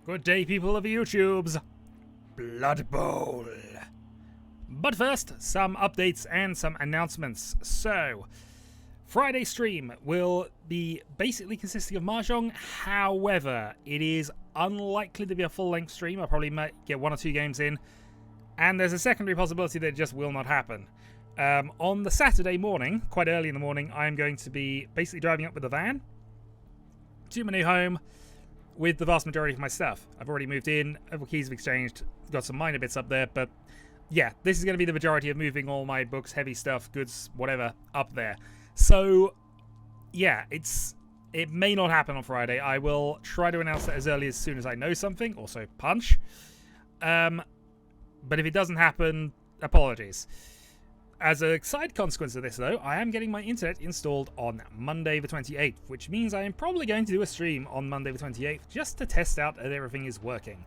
Good day, people of YouTube's Bloodbowl. But first, some updates and some announcements. So, Friday stream will be basically consisting of Mahjong. However, it is unlikely to be a full-length stream. I probably might get 1 or 2 games in. And there's a secondary possibility that it just will not happen. On the Saturday morning, quite early in the morning, I'm going to be basically driving up with a van to my new home with the vast majority of my stuff. I've already moved in, keys have exchanged, got some minor bits up there, but yeah, this is going to be the majority of moving all my books, heavy stuff, goods, whatever, up there. So, yeah, it may not happen on Friday. I will try to announce that as early as soon as I know something, also punch. But if it doesn't happen, apologies. As a side consequence of this, though, I am getting my internet installed on Monday the 28th, which means I am probably going to do a stream on Monday the 28th just to test out that everything is working.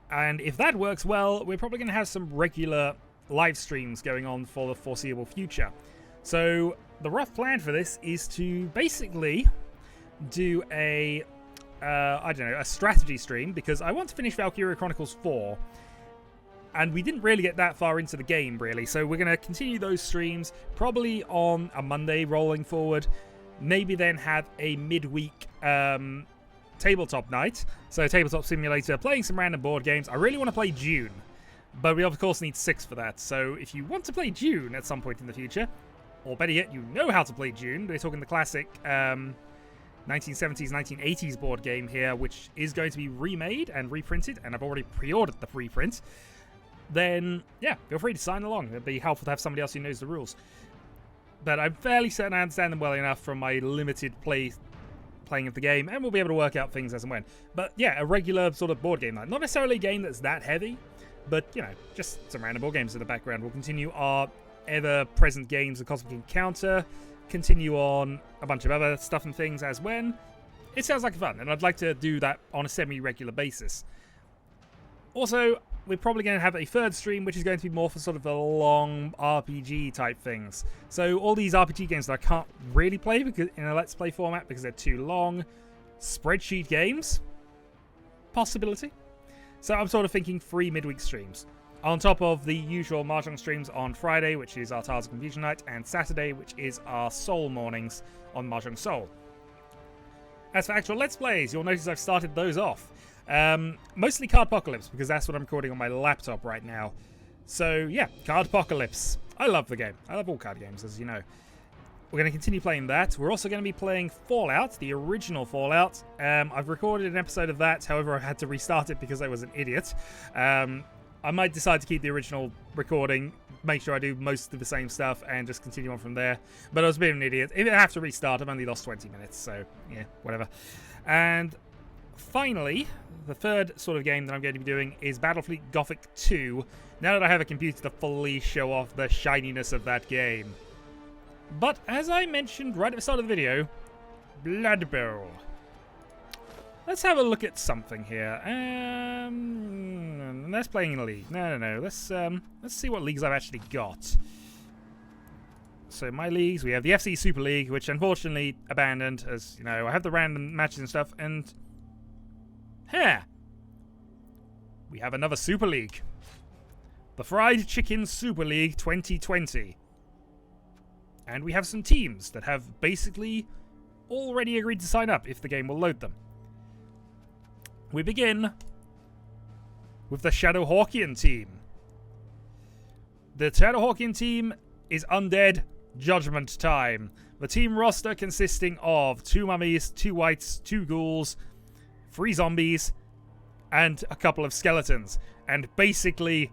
And if that works well, we're probably going to have some regular live streams going on for the foreseeable future. So the rough plan for this is to basically do a strategy stream, because I want to finish Valkyria Chronicles 4. And we didn't really get that far into the game, really. So we're going to continue those streams, probably on a Monday rolling forward. Maybe then have a midweek tabletop night. So Tabletop Simulator, playing some random board games. I really want to play Dune, but we of course need 6 for that. So if you want to play Dune at some point in the future, or better yet, you know how to play Dune, we're talking the classic 1970s, 1980s board game here, which is going to be remade and reprinted, and I've already pre-ordered the preprint. Then, yeah, feel free to sign along. It'd be helpful to have somebody else who knows the rules. But I'm fairly certain I understand them well enough from my limited playing of the game, and we'll be able to work out things as and when. But yeah, a regular sort of board game night. Not necessarily a game that's that heavy, but, you know, just some random board games in the background. We'll continue our ever-present games of Cosmic Encounter, continue on a bunch of other stuff and things as when. It sounds like fun, and I'd like to do that on a semi-regular basis. Also, we're probably going to have a third stream, which is going to be more for sort of the long RPG type things. So all these RPG games that I can't really play because in a Let's Play format because they're too long. Spreadsheet games? Possibility. So I'm sort of thinking 3 midweek streams. On top of the usual Mahjong streams on Friday, which is our Tiles of Confusion night, and Saturday, which is our Soul mornings on Mahjong Soul. As for actual Let's Plays, you'll notice I've started those off. Mostly Cardpocalypse, because that's what I'm recording on my laptop right now. So, yeah, Cardpocalypse. I love the game. I love all card games, as you know. We're going to continue playing that. We're also going to be playing Fallout, the original Fallout. I've recorded an episode of that, however, I had to restart it because I was an idiot. I might decide to keep the original recording, make sure I do most of the same stuff, and just continue on from there. But I was a bit of an idiot. If I have to restart, I've only lost 20 minutes, so, yeah, whatever. And finally, the third sort of game that I'm going to be doing is Battlefleet Gothic 2, now that I have a computer to fully show off the shininess of that game. But, as I mentioned right at the start of the video, Bloodbowl. Let's have a look at something here. Let's play in a league. No. Let's see what leagues I've actually got. So my leagues, we have the FC Super League, which unfortunately abandoned, as, you know, I have the random matches and stuff, and we have another Super League. The Fried Chicken Super League 2020. And we have some teams that have basically already agreed to sign up if the game will load them. We begin with the Shadowhawkian team. The Shadowhawkian team is Undead Judgment Time. The team roster consisting of 2 mummies, 2 wights, 2 ghouls, 3 zombies, and a couple of skeletons. And basically,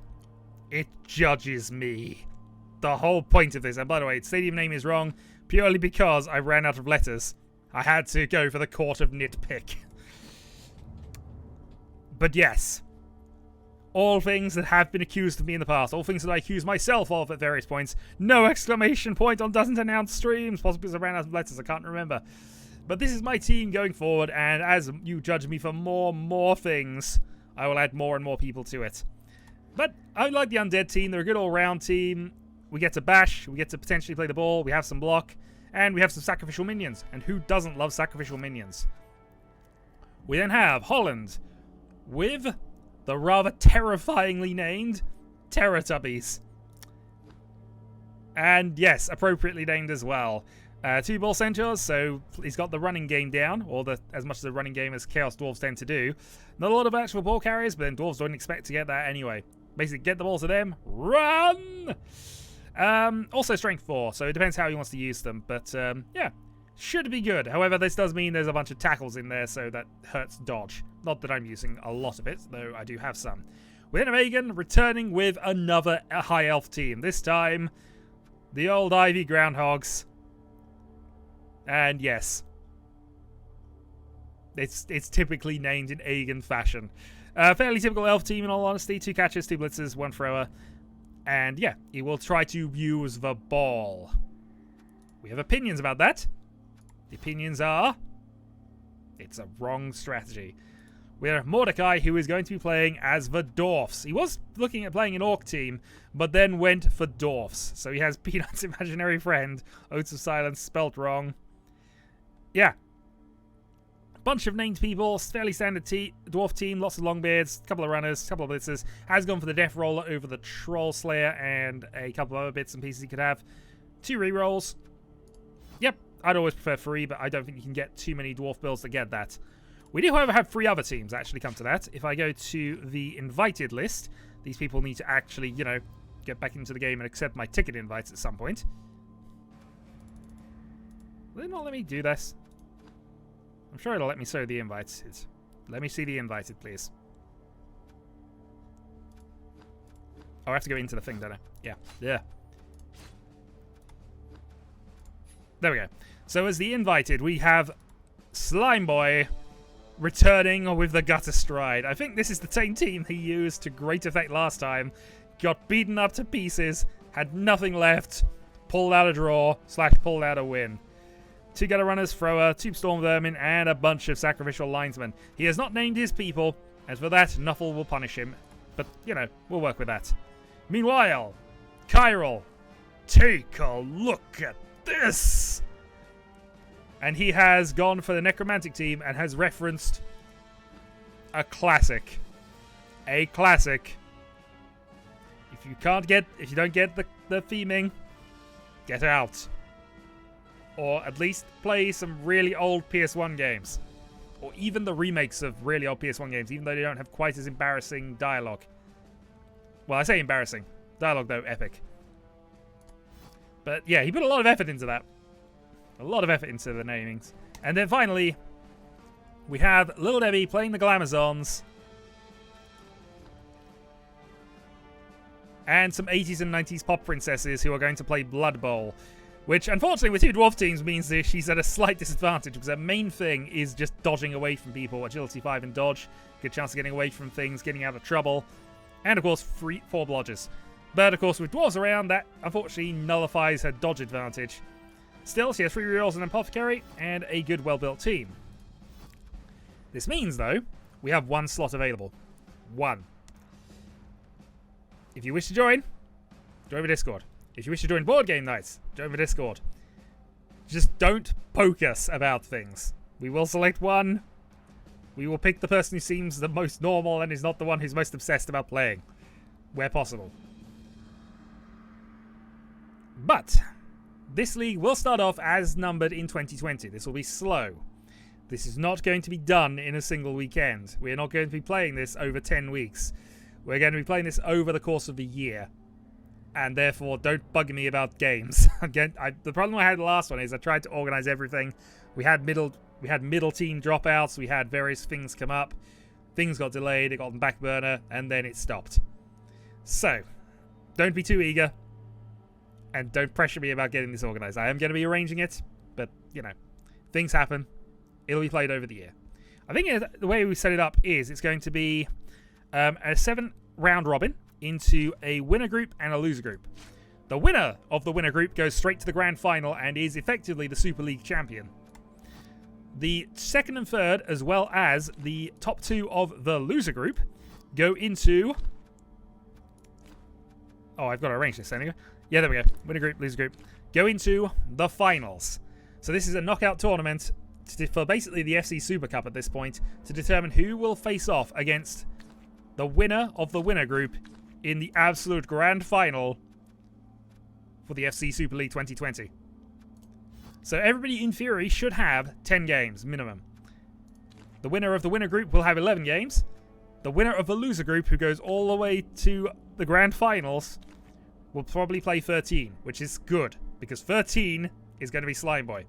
it judges me. The whole point of this, and by the way, its stadium name is wrong, purely because I ran out of letters. I had to go for the Court of Nitpick. But yes, all things that have been accused of me in the past, all things that I accuse myself of at various points. No exclamation point on doesn't announce streams, possibly because I ran out of letters, I can't remember. But this is my team going forward, and as you judge me for more things, I will add more and more people to it. But I like the Undead team. They're a good all-round team. We get to bash, we get to potentially play the ball, we have some block, and we have some sacrificial minions. And who doesn't love sacrificial minions? We then have Holland, with the rather terrifyingly named Teletubbies. And yes, appropriately named as well. 2 ball centaurs, so he's got the running game down, or as much as a running game as Chaos Dwarves tend to do. Not a lot of actual ball carriers, but then Dwarves don't expect to get that anyway. Basically, get the ball to them, run! Also Strength 4, so it depends how he wants to use them, but yeah, should be good. However, this does mean there's a bunch of tackles in there, so that hurts dodge. Not that I'm using a lot of it, though I do have some. Within a Megan, returning with another High Elf team. This time, the old Ivy Groundhogs. And yes, it's typically named in Aegon fashion. Fairly typical elf team in all honesty. 2 catchers, 2 blitzers, 1 thrower. And yeah, he will try to use the ball. We have opinions about that. The opinions are, it's a wrong strategy. We have Mordecai, who is going to be playing as the Dwarfs. He was looking at playing an Orc team, but then went for Dwarfs. So he has Peanut's imaginary friend, Oaths of Silence, spelt wrong. Yeah. Bunch of named people, fairly standard dwarf team, lots of longbeards, a couple of runners, a couple of blitzers. Has gone for the Death Roller over the Troll Slayer and a couple of other bits and pieces he could have. 2 rerolls. Yep, I'd always prefer 3, but I don't think you can get too many dwarf builds to get that. We do, however, have 3 other teams actually come to that. If I go to the invited list, these people need to actually, you know, get back into the game and accept my ticket invites at some point. Will they not let me do this? I'm sure it'll let me show the invites. Let me see the invited, please. Oh, I have to go into the thing, don't I? Yeah. Yeah. There we go. So as the invited, we have Slime Boy returning with the Gutter Stride. I think this is the same team he used to great effect last time. Got beaten up to pieces, had nothing left, pulled out a draw, / pulled out a win. 2 gutter runners, thrower, 2 storm vermin, and a bunch of sacrificial linesmen. He has not named his people, and for that, Nuffle will punish him. But, you know, we'll work with that. Meanwhile, Chiral, take a look at this! And he has gone for the Necromantic team and has referenced a classic. A classic. If you don't get the theming, get out. Or at least play some really old PS1 games. Or even the remakes of really old PS1 games, even though they don't have quite as embarrassing dialogue. Well, I say embarrassing. Dialogue, though, epic. But yeah, he put a lot of effort into that. A lot of effort into the namings. And then finally, we have Little Debbie playing the Glamazons. And some 80s and 90s pop princesses who are going to play Bloodbowl. Which, unfortunately, with 2 dwarf teams means that she's at a slight disadvantage because her main thing is just dodging away from people. Agility 5 and dodge. Good chance of getting away from things, getting out of trouble. And, of course, 4 blodgers. But, of course, with dwarves around, that unfortunately nullifies her dodge advantage. Still, she has 3 rerolls and an apothecary and a good, well-built team. This means, though, we have 1 slot available. 1. If you wish to join the Discord. If you wish to join board game nights, join the Discord. Just don't poke us about things. We will select 1. We will pick the person who seems the most normal and is not the one who's most obsessed about playing. Where possible. But this league will start off as numbered in 2020. This will be slow. This is not going to be done in a single weekend. We're not going to be playing this over 10 weeks. We're going to be playing this over the course of the year. And therefore, don't bug me about games. Again, the problem I had the last one is I tried to organize everything. We had middle team dropouts. We had various things come up. Things got delayed. It got on back burner, and then it stopped. So, don't be too eager, and don't pressure me about getting this organized. I am going to be arranging it, but you know, things happen. It'll be played over the year. I think the way we set it up is it's going to be a 7-round robin into a winner group and a loser group. The winner of the winner group goes straight to the grand final and is effectively the Super League champion. The second and third, as well as the top 2 of the loser group, go into... Oh, I've got to arrange this anyway. Yeah, there we go. Winner group, loser group. Go into the finals. So this is a knockout tournament for basically the FC Super Cup at this point to determine who will face off against the winner of the winner group in the absolute grand final for the FC Super League 2020. So everybody in theory should have 10 games minimum. The winner of the winner group will have 11 games. The winner of the loser group, who goes all the way to the grand finals, will probably play 13, which is good, because 13 is going to be Slime Boy.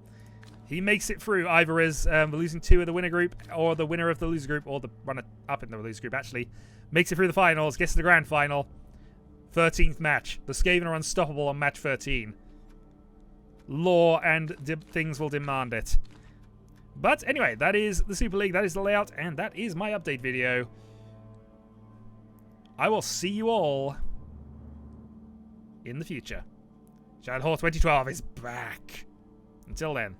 He makes it through either as the losing two of the winner group, or the winner of the loser group, or the runner-up in the loser group, actually. Makes it through the finals, gets to the grand final. 13th match. The Skaven are unstoppable on match 13. Law and things will demand it. But anyway, that is the Super League, that is the layout, and that is my update video. I will see you all in the future. Shadowhawk 2012 is back. Until then.